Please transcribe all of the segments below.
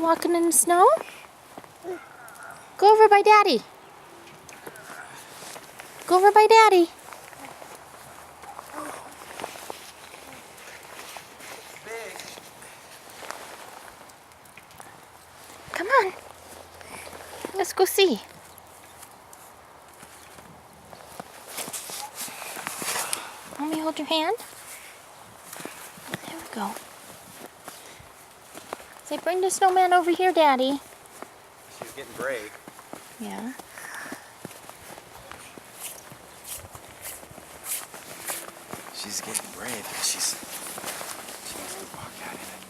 walking in the snow? Go over by Daddy. Go over by Daddy. Come on. Let's go see. Let me hold your hand. There we go. Say, bring the snowman over here, Daddy. She's getting brave. Yeah. She's getting brave. She wants to walk out in it.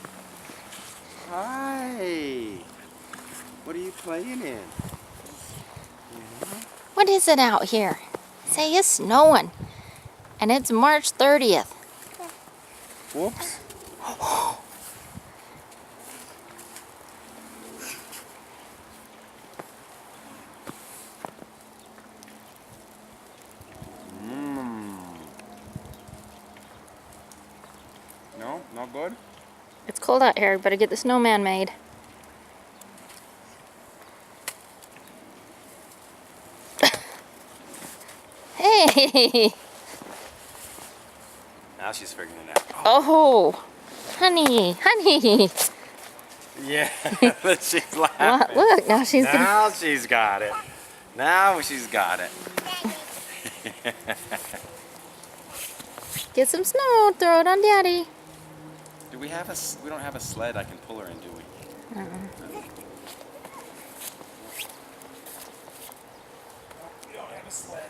Hi. What are you playing in? What is it out here? Say, it's snowing. And it's March 30th. Whoops. No, not good. It's cold out here. Better get the snowman made. Hey! Now she's figuring it out. Oh, honey, honey. Yeah, she's laughing. Look, now she's Now she's got it. Now she's got it. Get some snow, throw it on Daddy. Do we have we don't have a sled I can pull her in, do we? We don't have a sled.